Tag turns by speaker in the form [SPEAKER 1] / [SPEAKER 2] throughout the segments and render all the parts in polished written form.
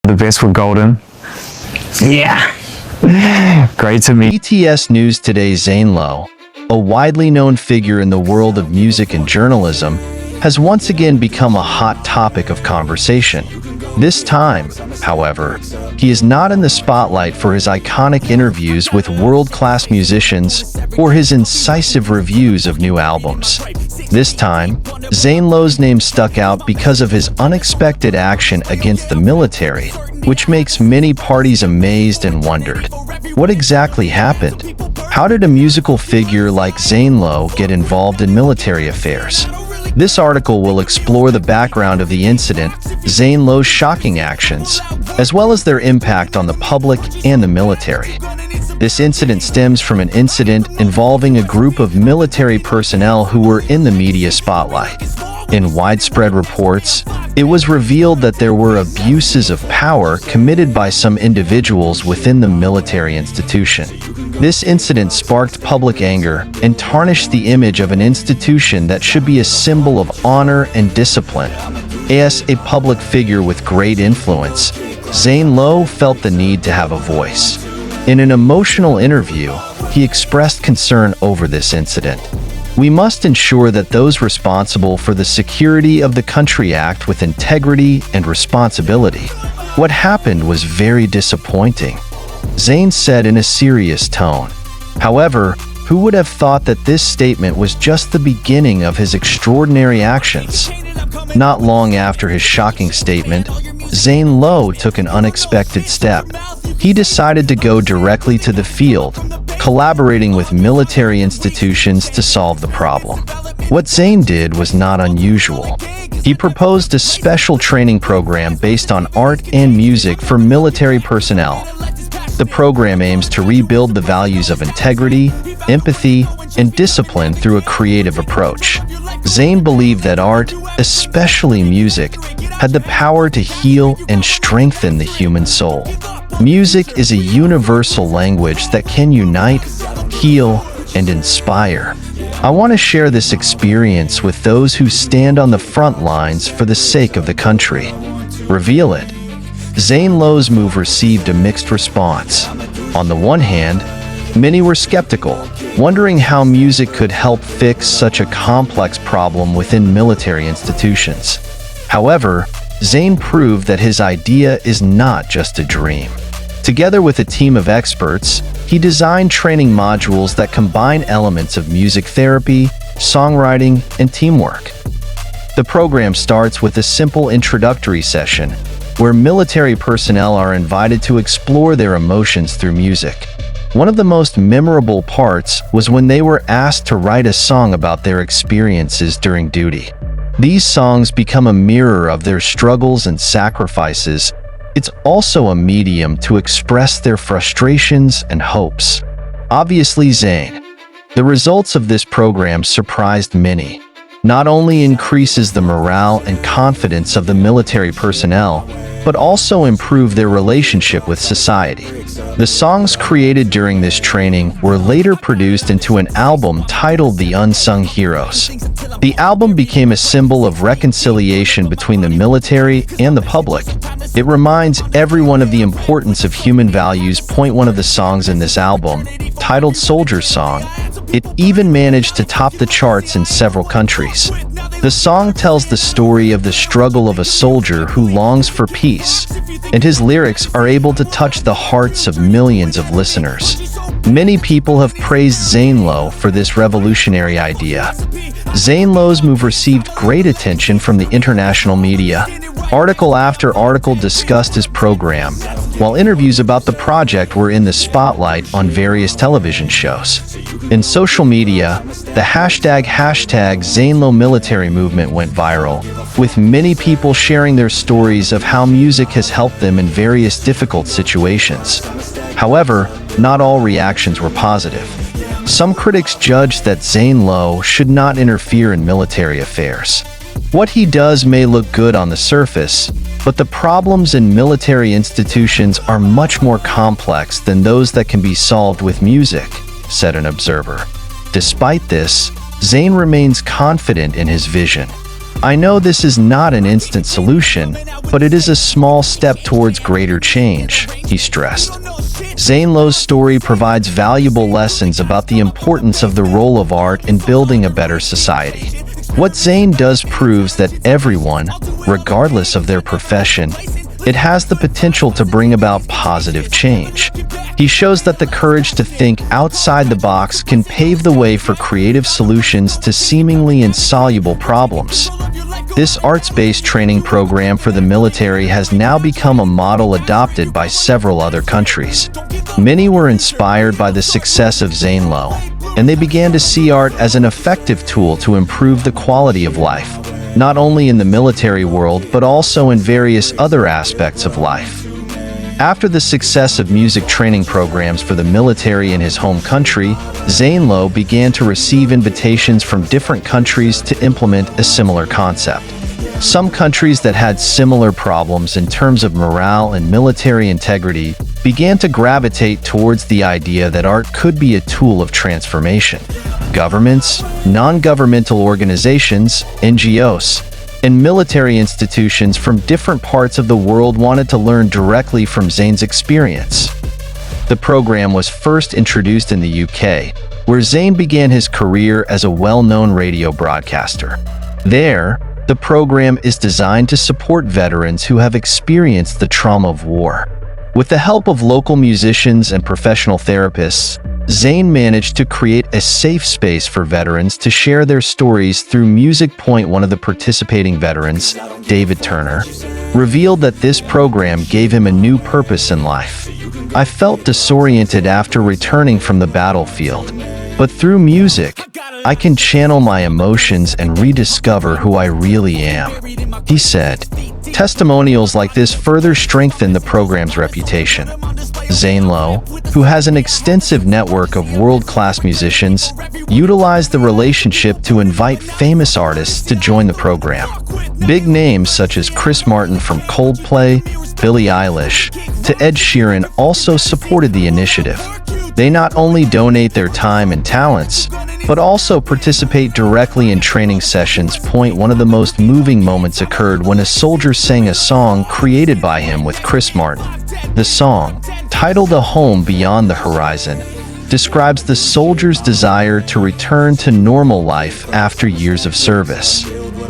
[SPEAKER 1] The best were golden. Yeah. Great to meet.
[SPEAKER 2] BTS News Today's Zane Lowe, a widely known figure in the world of music and journalism, has once again become a hot topic of conversation. This time, however, he is not in the spotlight for his iconic interviews with world-class musicians or his incisive reviews of new albums. This time, Zane Lowe's name stuck out because of his unexpected action against the military, which makes many parties amazed and wondered. What exactly happened? How did a musical figure like Zane Lowe get involved in military affairs? This article will explore the background of the incident, Zane Lowe's shocking actions, as well as their impact on the public and the military. This incident stems from an incident involving a group of military personnel who were in the media spotlight. In widespread reports, it was revealed that there were abuses of power committed by some individuals within the military institution. This incident sparked public anger and tarnished the image of an institution that should be a symbol of honor and discipline. As a public figure with great influence, Zane Lowe felt the need to have a voice. In an emotional interview, he expressed concern over this incident. "We must ensure that those responsible for the security of the country act with integrity and responsibility. What happened was very disappointing," Zane said in a serious tone. However, who would have thought that this statement was just the beginning of his extraordinary actions? Not long after his shocking statement, Zane Lowe took an unexpected step. He decided to go directly to the field, collaborating with military institutions to solve the problem. What Zane did was not unusual. He proposed a special training program based on art and music for military personnel. The program aims to rebuild the values of integrity, empathy, and discipline through a creative approach. Zane believed that art, especially music, had the power to heal and strengthen the human soul. Music is a universal language that can unite, heal, and inspire. I want to share this experience with those who stand on the front lines for the sake of the country. Reveal it. Zane Lowe's move received a mixed response. On the one hand, many were skeptical, wondering how music could help fix such a complex problem within military institutions. However, Zane proved that his idea is not just a dream. Together with a team of experts, he designed training modules that combine elements of music therapy, songwriting, and teamwork. The program starts with a simple introductory session, where military personnel are invited to explore their emotions through music. One of the most memorable parts was when they were asked to write a song about their experiences during duty. These songs become a mirror of their struggles and sacrifices. It's also a medium to express their frustrations and hopes. Obviously, Zane. The results of this program surprised many. Not only increases the morale and confidence of the military personnel, but also improve their relationship with society. The songs created during this training were later produced into an album titled The Unsung Heroes. The album became a symbol of reconciliation between the military and the public. It reminds everyone of the importance of human values. One of the songs in this album, titled Soldier's Song, it even managed to top the charts in several countries. The song tells the story of the struggle of a soldier who longs for peace, and his lyrics are able to touch the hearts of millions of listeners. Many people have praised Zane Lowe for this revolutionary idea. Zane Lowe's move received great attention from the international media. Article after article discussed his program, while interviews about the project were in the spotlight on various television shows. In social media, the hashtag Zane Lowe military movement went viral, with many people sharing their stories of how music has helped them in various difficult situations. However, not all reactions were positive. Some critics judged that Zane Lowe should not interfere in military affairs. What he does may look good on the surface, but the problems in military institutions are much more complex than those that can be solved with music, said an observer. Despite this, Zane remains confident in his vision. "I know this is not an instant solution, but it is a small step towards greater change," he stressed. Zane Lowe's story provides valuable lessons about the importance of the role of art in building a better society. What Zane does proves that everyone, regardless of their profession, it has the potential to bring about positive change. He shows that the courage to think outside the box can pave the way for creative solutions to seemingly insoluble problems. This arts-based training program for the military has now become a model adopted by several other countries. Many were inspired by the success of Zane Lowe, and they began to see art as an effective tool to improve the quality of life, not only in the military world but also in various other aspects of life. After the success of music training programs for the military in his home country, Zane Lowe began to receive invitations from different countries to implement a similar concept. Some countries that had similar problems in terms of morale and military integrity began to gravitate towards the idea that art could be a tool of transformation. Governments, non-governmental organizations, NGOs, and military institutions from different parts of the world wanted to learn directly from Zane's experience. The program was first introduced in the UK, where Zane began his career as a well-known radio broadcaster. There, the program is designed to support veterans who have experienced the trauma of war. With the help of local musicians and professional therapists, Zane managed to create a safe space for veterans to share their stories through music. One of the participating veterans, David Turner, revealed that this program gave him a new purpose in life. "I felt disoriented after returning from the battlefield, but through music, I can channel my emotions and rediscover who I really am," he said. Testimonials like this further strengthen the program's reputation. Zane Lowe, who has an extensive network of world-class musicians, utilized the relationship to invite famous artists to join the program. Big names such as Chris Martin from Coldplay, Billie Eilish, to Ed Sheeran also supported the initiative. They not only donate their time and talents, but also participate directly in training sessions. One of the most moving moments occurred when a soldier sang a song created by him with Chris Martin. The song, titled "A Home Beyond the Horizon," describes the soldier's desire to return to normal life after years of service.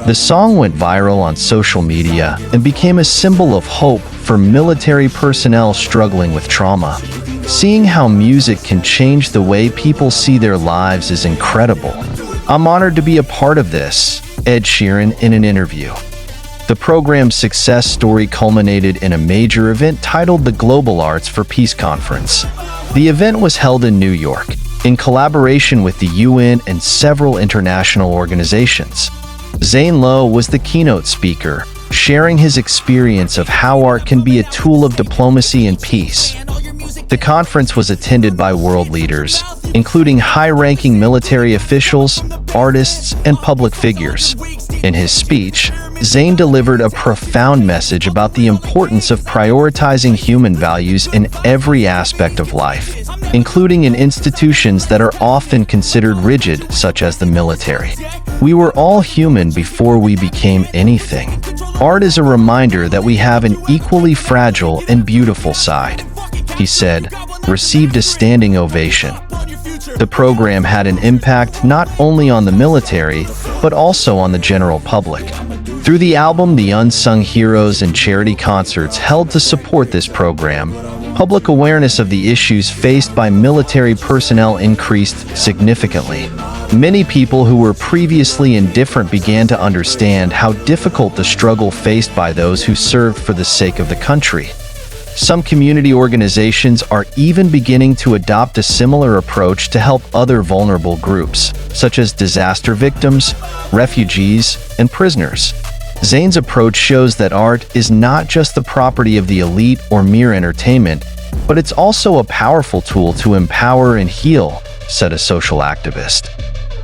[SPEAKER 2] The song went viral on social media and became a symbol of hope for military personnel struggling with trauma. Seeing how music can change the way people see their lives is incredible. "I'm honored to be a part of this," Ed Sheeran in an interview. The program's success story culminated in a major event titled the Global Arts for Peace Conference. The event was held in New York, in collaboration with the UN and several international organizations. Zane Lowe was the keynote speaker, sharing his experience of how art can be a tool of diplomacy and peace. The conference was attended by world leaders, including high-ranking military officials, artists, and public figures. In his speech, Zane delivered a profound message about the importance of prioritizing human values in every aspect of life, including in institutions that are often considered rigid, such as the military. "We were all human before we became anything. Art is a reminder that we have an equally fragile and beautiful side," he said, received a standing ovation. The program had an impact not only on the military, but also on the general public. Through the album The Unsung Heroes and charity concerts held to support this program, public awareness of the issues faced by military personnel increased significantly. Many people who were previously indifferent began to understand how difficult the struggle faced by those who served for the sake of the country. Some community organizations are even beginning to adopt a similar approach to help other vulnerable groups, such as disaster victims, refugees, and prisoners. Zane's approach shows that art is not just the property of the elite or mere entertainment, but it's also a powerful tool to empower and heal, said a social activist.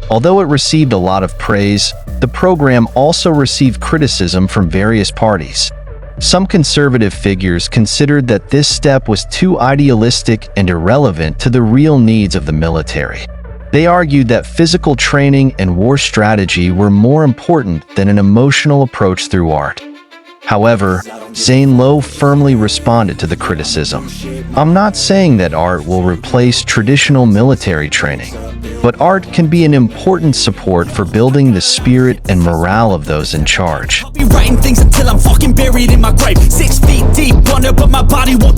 [SPEAKER 2] Although it received a lot of praise, the program also received criticism from various parties. Some conservative figures considered that this step was too idealistic and irrelevant to the real needs of the military. They argued that physical training and war strategy were more important than an emotional approach through art. However, Zane Lowe firmly responded to the criticism. "I'm not saying that art will replace traditional military training, but art can be an important support for building the spirit and morale of those in charge."
[SPEAKER 3] I'll be writing things until I'm fucking buried in my grave. 6 feet deep under, but my body won't